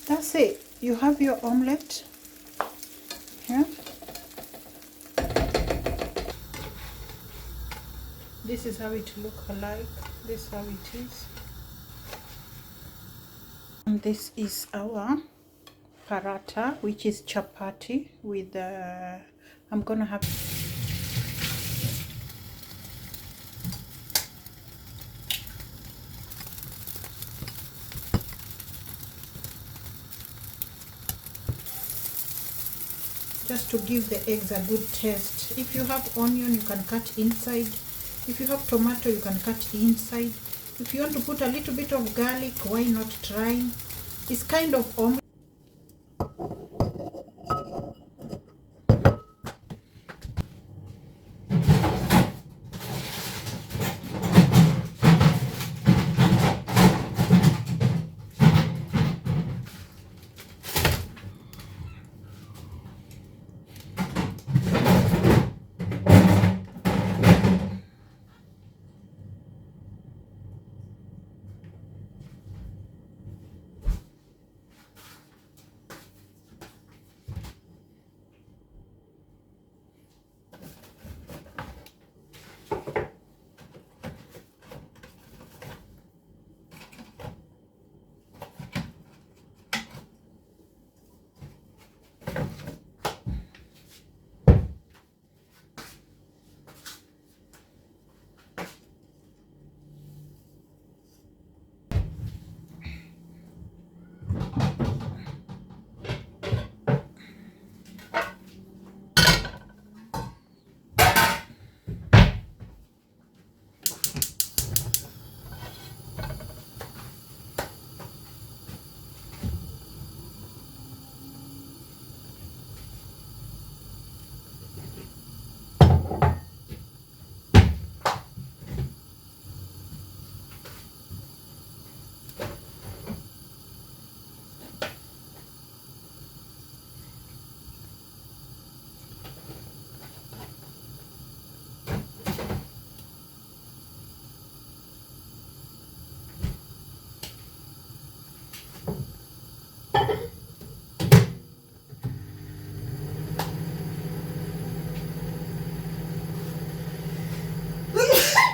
That's it. You have your omelette here. This is how it looks like. This is how it is. And this is our paratha, which is chapati with I'm gonna have just to give the eggs a good taste. If you have onion, you can cut inside. If you have tomato, you can cut inside. If you want to put a little bit of garlic, why not try? It's kind of omelette.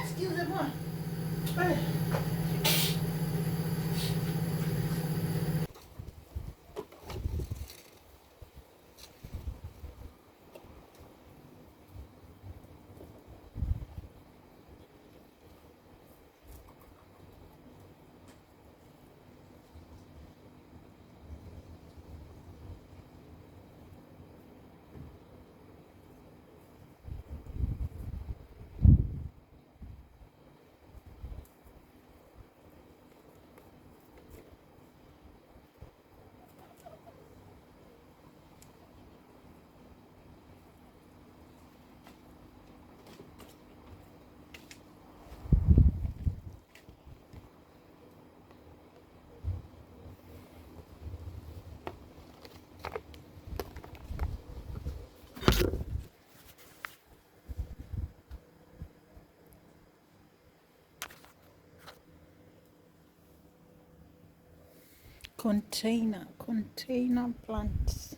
Excusez-moi. Container plants.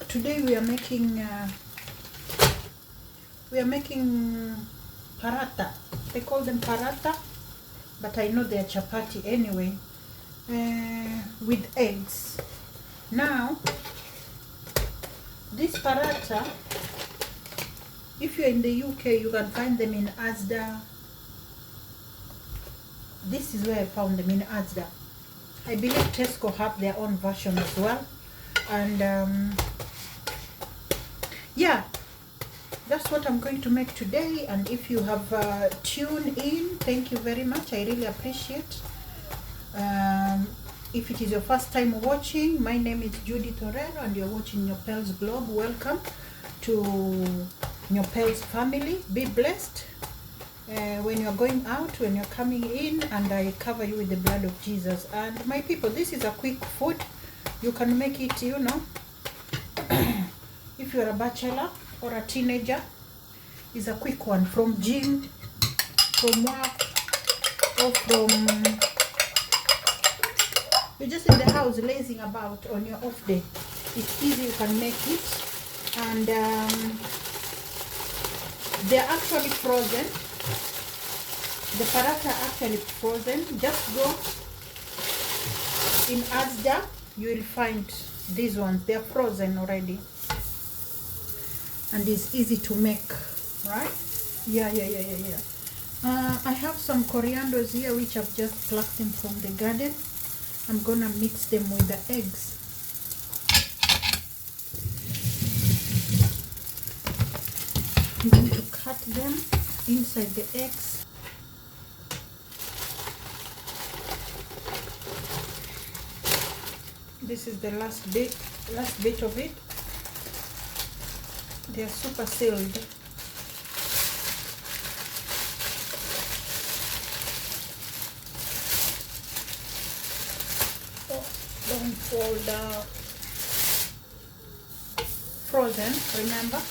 Today we are making paratha. They call them paratha, but I know they're chapati anyway, with eggs. Now, this paratha, if you're in the UK, you can find them in Asda. This is where I found them, in Asda. I believe Tesco have their own version as well. And yeah, that's what I'm going to make today. And if you have tuned in, thank you very much. I really appreciate. If it is your first time watching, my name is Judy Torero and you're watching Nyopel's blog. Welcome to Nyopel's family. Be blessed when you're going out, when you're coming in, and I cover you with the blood of Jesus. And my people, this is a quick food. You can make it, you know, if you're a bachelor or a teenager. It's a quick one, from gym, from work, or from you're just in the house lazing about on your off day. It's easy, you can make it. And they're actually frozen. The paratha are actually frozen. Just go in Asda, you will find these ones. They're frozen already. And it's easy to make, right? Yeah. I have some corianders here which I've just plucked them from the garden. I'm gonna mix them with the eggs. I'm going to cut them inside the eggs. This is the last bit of it. They are super sealed. Oh, don't fall down. Frozen, remember?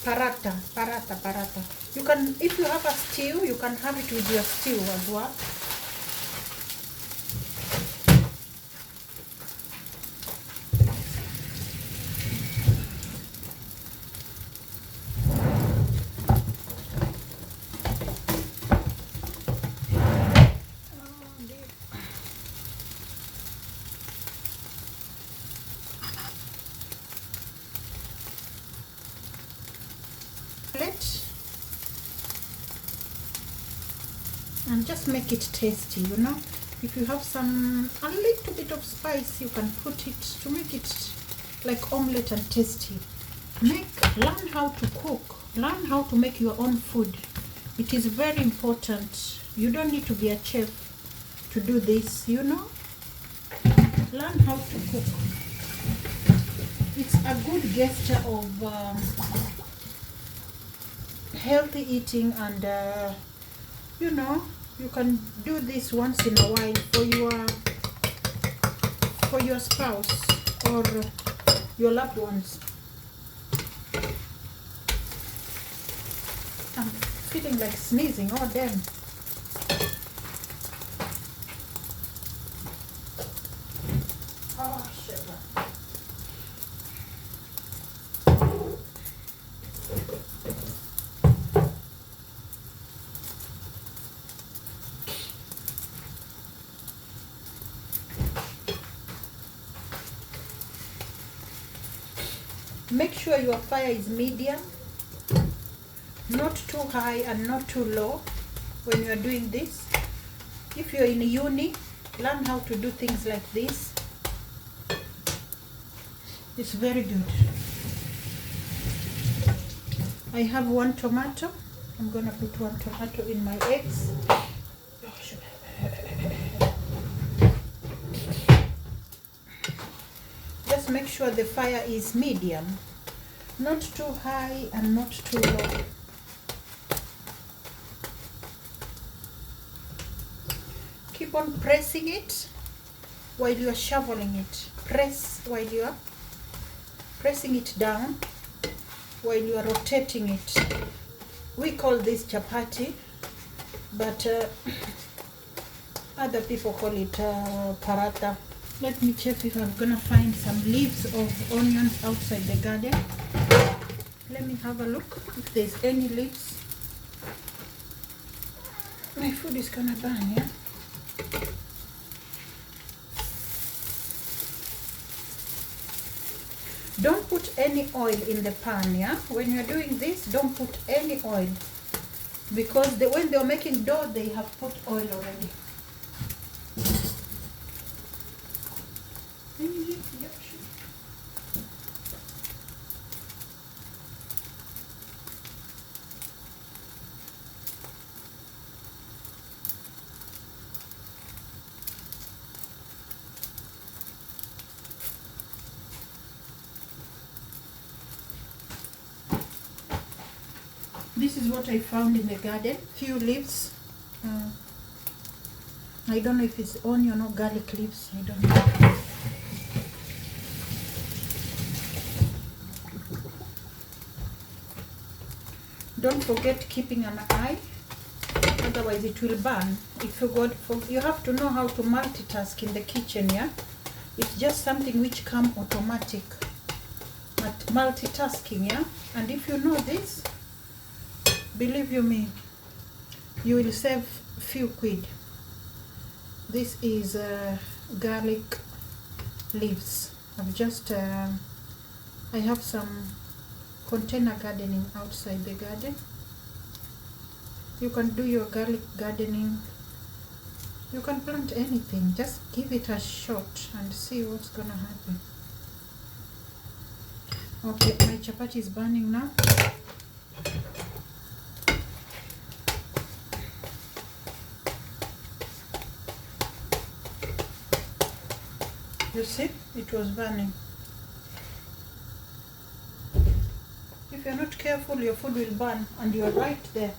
Paratha. You can, if you have a stew, you can have it with your stew as well. And just make it tasty, you know. If you have a little bit of spice, you can put it to make it like omelette and tasty. Learn how to cook, learn how to make your own food. It is very important. You don't need to be a chef to do this, you know. Learn how to cook. It's a good gesture of healthy eating, and you know, you can do this once in a while for your spouse or your loved ones. I'm feeling like sneezing. Oh damn. Oh shit. Make sure your fire is medium, not too high and not too low when you are doing this. If you're in uni, learn how to do things like this. It's very good. I have 1 tomato. I'm gonna put 1 tomato in my eggs. Just make sure the fire is medium, not too high and not too low. Keep on pressing it while you are shoveling it. Press while you are pressing it down, while you are rotating it. We call this chapati, but other people call it paratha. Let me check if I'm gonna find some leaves of onions outside the garden. Let me have a look if there's any leaves. My food is gonna burn, yeah? Don't put any oil in the pan, yeah? When you're doing this, don't put any oil, because when they're making dough, they have put oil already. This is what I found in the garden. Few leaves. I don't know if it's onion or garlic leaves. I don't know. Don't forget keeping an eye, otherwise it will burn. If you have to know how to multitask in the kitchen, yeah? It's just something which comes automatic. But multitasking, yeah? And if you know this, believe you me, you will save few quid. This is garlic leaves. I have some container gardening outside the garden. You can do your garlic gardening. You can plant anything. Just give it a shot and see what's gonna happen. Okay, my chapati is burning now. You see, it was burning. If you're not careful, your food will burn, and you're right there.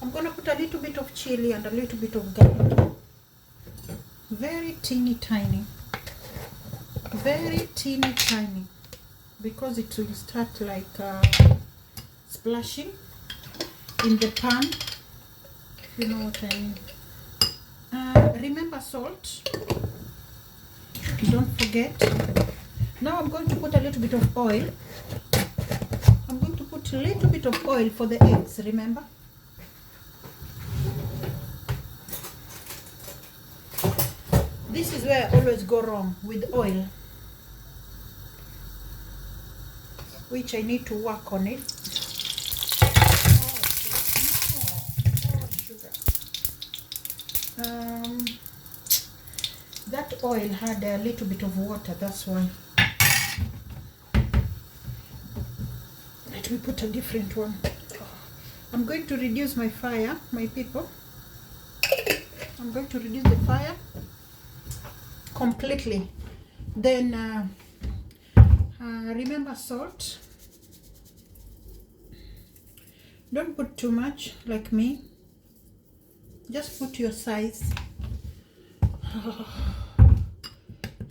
I'm going to put a little bit of chili and a little bit of garlic. Very teeny tiny. Very teeny tiny. Because it will start like splashing in the pan. If you know what I mean. Remember salt. Don't forget. Now I'm going to put a little bit of oil. I'm going to put a little bit of oil for the eggs, remember? This is where I always go wrong with oil, which I need to work on it. That oil had a little bit of water, that's why. Let me put a different one. I'm going to reduce my fire, my people. I'm going to reduce the fire completely. Then remember salt. Don't put too much like me. Just put your size.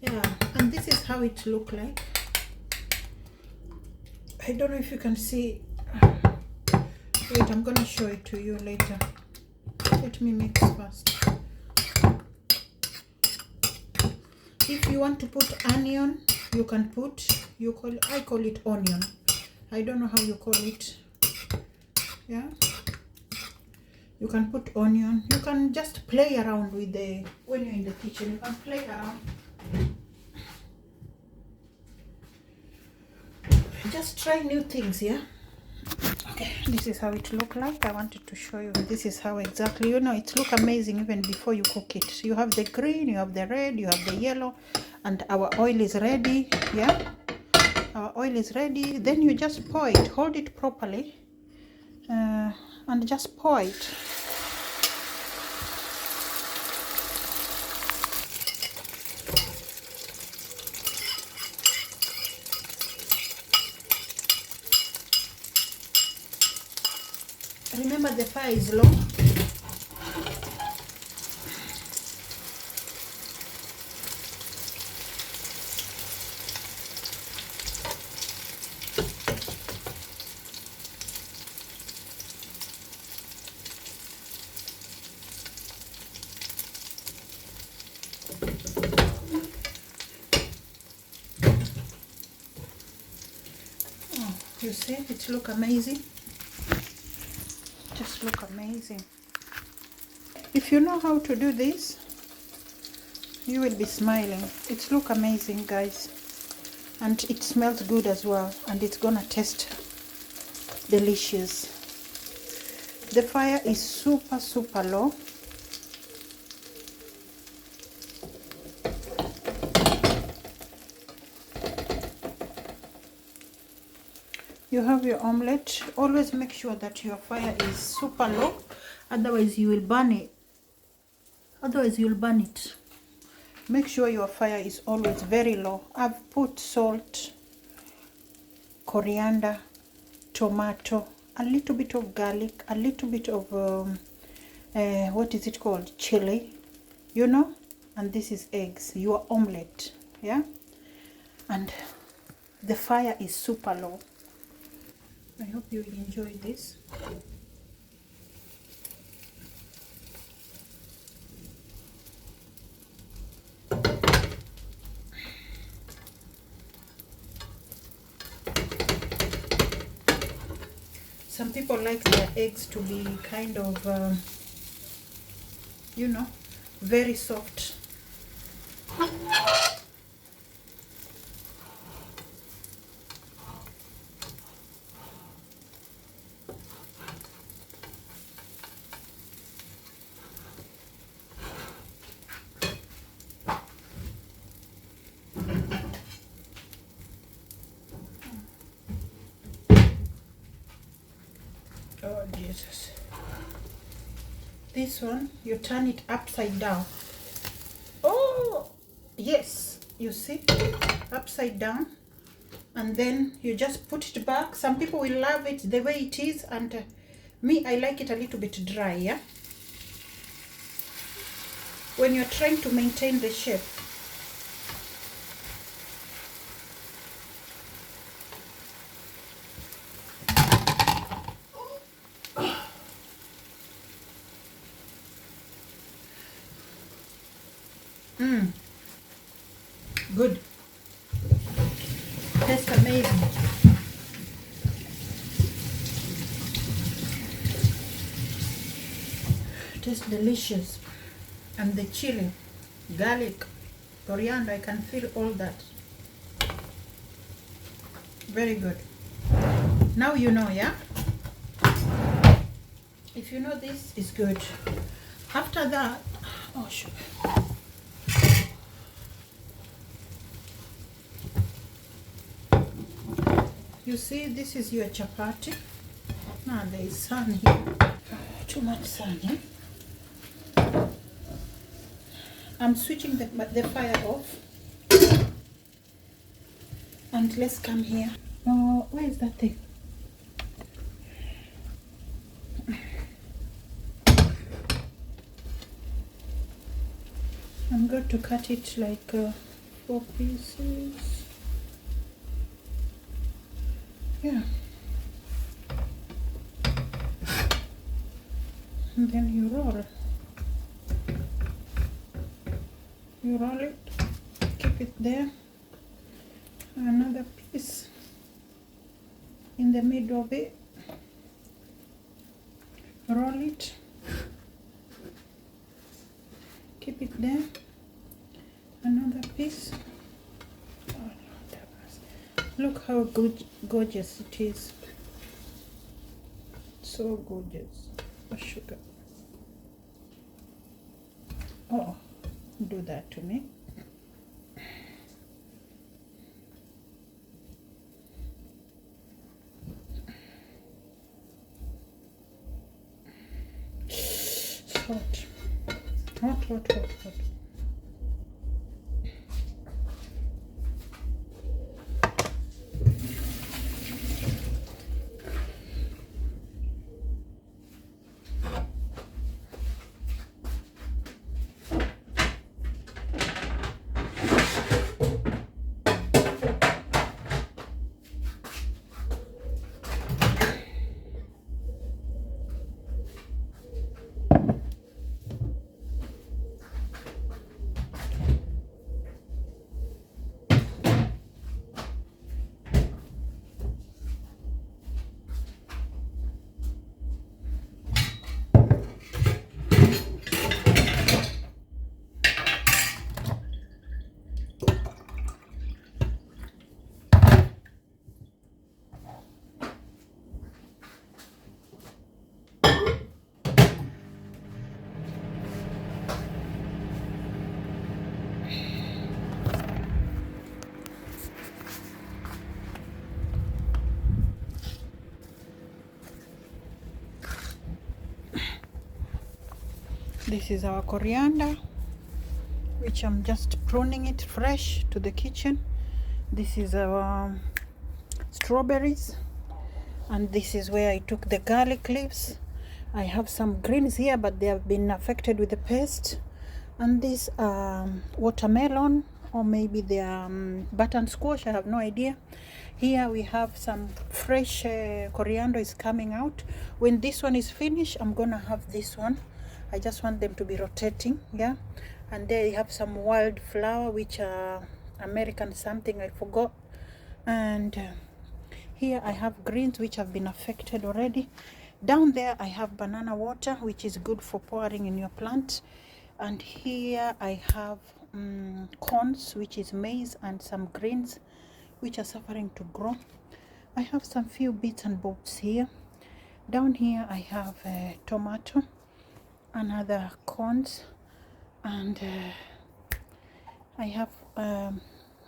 Yeah, and this is how it look like. I don't know if you can see. Wait, I'm gonna show it to you later. Let me mix first. If you want to put onion, you can put. I call it onion. I don't know how you call it. Yeah. You can put onion. You can just play around with when you're in the kitchen. You can play around. Just try new things, yeah? Okay, this is how it look like. I wanted to show you. This is how exactly, it look amazing even before you cook it. You have the green, you have the red, you have the yellow, and our oil is ready, yeah? Our oil is ready. Then you just pour it. Hold it properly. and just pour it. Remember, the fire is low. Oh, you see, it look amazing. Just look amazing. If you know how to do this, you will be smiling. It look amazing, guys, and it smells good as well, and it's gonna taste delicious. The fire is super low. You have your omelette. Always make sure that your fire is super low, otherwise you will burn it. Make sure your fire is always very low. I've put salt, coriander, tomato, a little bit of garlic, a little bit of what is it called, chili, you know, and this is eggs, your omelette, yeah. And the fire is super low. I hope you enjoy this. Some people like their eggs to be kind of, you know, very soft. Oh Jesus. This one, you turn it upside down. Oh yes, you see, upside down, and then you just put it back. Some people will love it the way it is, and me, I like it a little bit dry, yeah, when you're trying to maintain the shape. Good. Tastes amazing. Tastes delicious. And the chili, garlic, coriander, I can feel all that. Very good. Now you know, yeah? If you know this is good. After that, oh sugar. You see, this is your chapati. Now there is sun here. Too much sun, yeah? I'm switching the fire off. And let's come here. Oh, where is that thing? I'm going to cut it like 4 pieces. Yeah. And then you roll. You roll it, keep it there. Another piece in the middle of it. Roll it. Keep it there. Another piece. Oh, look how good, gorgeous it is. So gorgeous. Oh, sugar. Oh, do that to me. Hot, hot, hot, hot. This is our coriander, which I'm just pruning it fresh to the kitchen. This is our strawberries, and this is where I took the garlic leaves. I have some greens here, but they have been affected with the pest. And this watermelon, or maybe the button squash, I have no idea. Here we have some fresh coriander is coming out. When this one is finished, I'm gonna have this one. I just want them to be rotating, yeah. And there you have some wildflower, which are American something, I forgot. And here I have greens which have been affected already. Down there I have banana water, which is good for pouring in your plant. And here I have corns, which is maize, and some greens which are suffering to grow. I have some few bits and bobs here. Down here I have tomato and other corns, and I have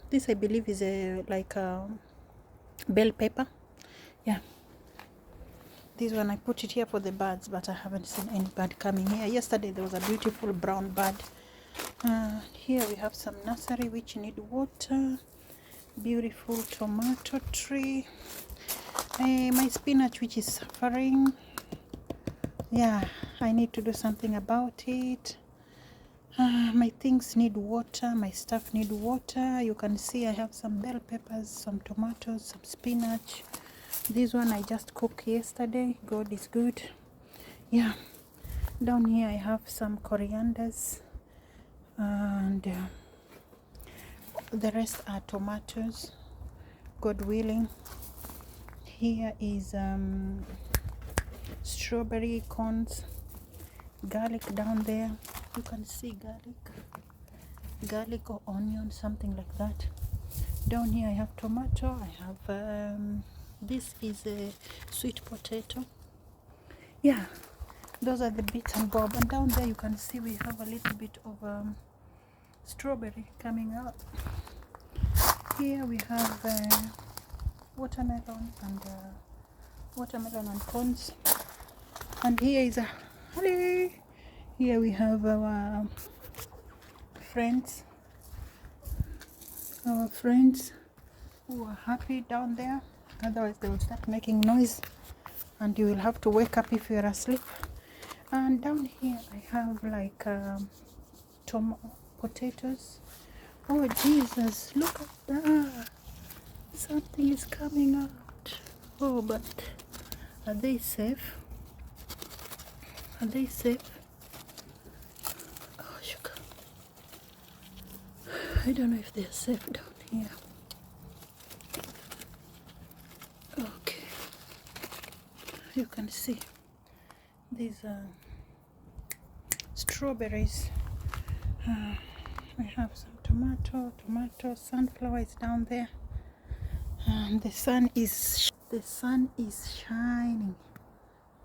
this, I believe is like a bell pepper, yeah. This one I put it here for the birds, but I haven't seen any bird coming here. Yesterday there was a beautiful brown bird. Here we have some nursery which need water. Beautiful tomato tree. My spinach which is suffering. Yeah, I need to do something about it. My things need water, my stuff need water. You can see I have some bell peppers, some tomatoes, some spinach. This one I just cooked yesterday. God is good. Yeah. Down here I have some corianders, and the rest are tomatoes, God willing. Here is strawberry, corns, garlic down there. You can see garlic or onion, something like that. Down here I have tomato. I have this is a sweet potato. Yeah, those are the bits and bob. And down there you can see we have a little bit of strawberry coming out. Here we have watermelon and corns. And here is a honey. Here we have our friends who are happy down there. Otherwise they will start making noise and you will have to wake up if you are asleep. And down here I have like potatoes. Oh Jesus, look at that, something is coming out. Oh, but are they safe? Are they safe? Oh sugar, I don't know if they're safe down here. Okay, you can see these strawberries. I have some tomato, sunflower is down there, and the sun is shining.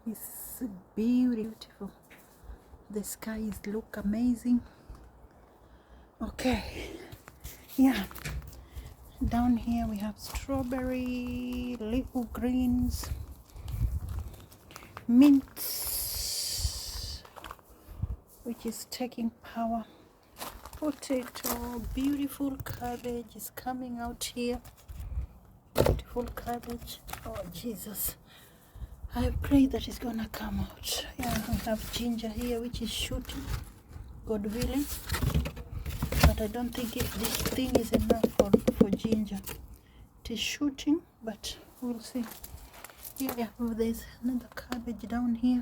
It's beautiful. The skies look amazing. Okay, yeah. Down here we have strawberry, little greens, mint, which is taking power. Potato, beautiful cabbage is coming out here. Beautiful cabbage. Oh Jesus, I pray that it's gonna come out. Yeah, I have ginger here which is shooting, God willing, but I don't think this thing is enough for ginger. It is shooting, but we'll see. Yeah, well, there's another cabbage down here,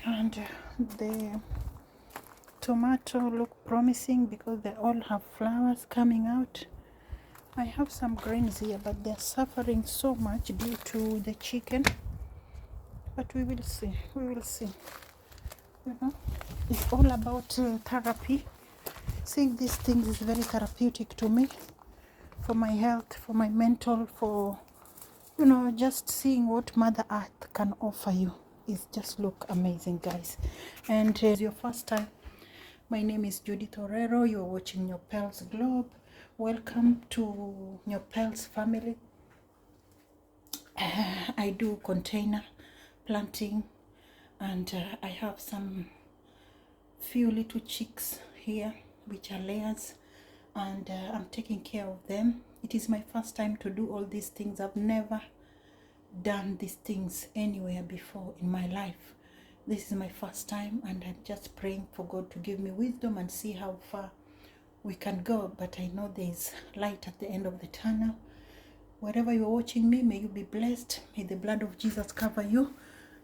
and the tomato look promising because they all have flowers coming out. I have some greens here, but they're suffering so much due to the chicken, but we will see. You know, it's all about therapy. Seeing these things is very therapeutic to me, for my health, for my mental, for, you know, just seeing what Mother Earth can offer you is just look amazing, guys. And it's your first time, my name is Judith Orero. You're watching Nyopel's Globe. Welcome to Nyopel's family. I do container planting, and I have some few little chicks here which are layers, and I'm taking care of them. It is my first time to do all these things. I've never done these things anywhere before in my life. This is my first time, and I'm just praying for God to give me wisdom and see how far we can go. But I know there's light at the end of the tunnel. Wherever you're watching me, may you be blessed. May the blood of Jesus cover you,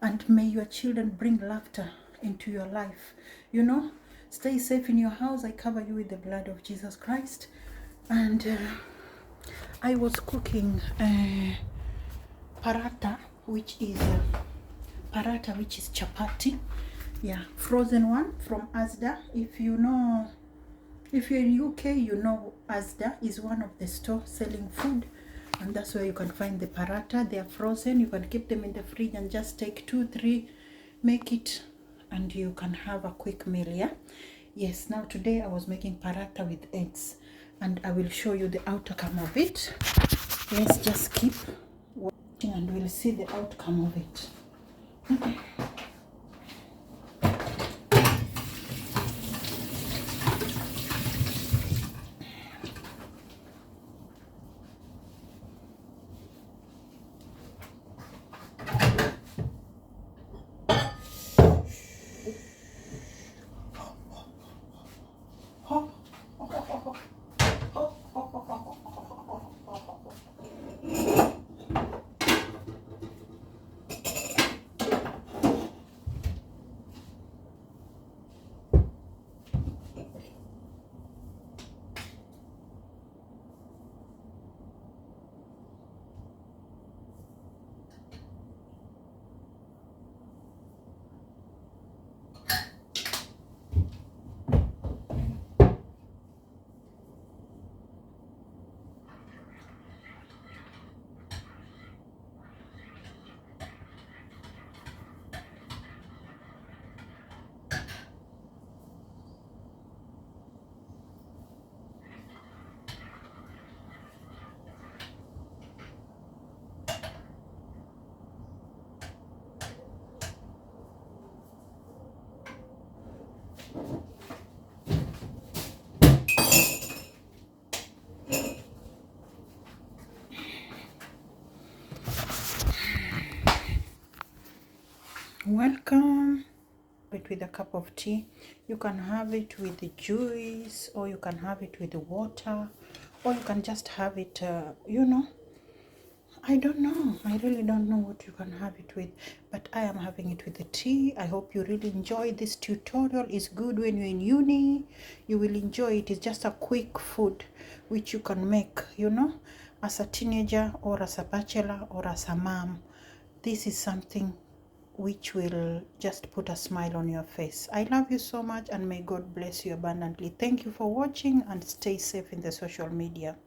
and may your children bring laughter into your life. You know, stay safe in your house. I cover you with the blood of Jesus Christ. And I was cooking paratha, which is chapati. Yeah, frozen one from Asda. If you know, if you're in UK, you know Asda is one of the stores selling food, and that's where you can find the paratha. They are frozen. You can keep them in the fridge and just take 2-3, make it, and you can have a quick meal. Yeah, yes. Now today I was making paratha with eggs, and I will show you the outcome of it. Let's just keep watching and we'll see the outcome of it. Welcome. It with a cup of tea. You can have it with the juice, or you can have it with the water, or you can just have it, you know, I don't know. I really don't know what you can have it with, but I am having it with the tea. I hope you really enjoy this tutorial. It's good when you're in uni. You will enjoy it. It's just a quick food which you can make, you know, as a teenager or as a bachelor or as a mom. This is something which will just put a smile on your face. I love you so much, and may God bless you abundantly. Thank you for watching, and stay safe in the social media.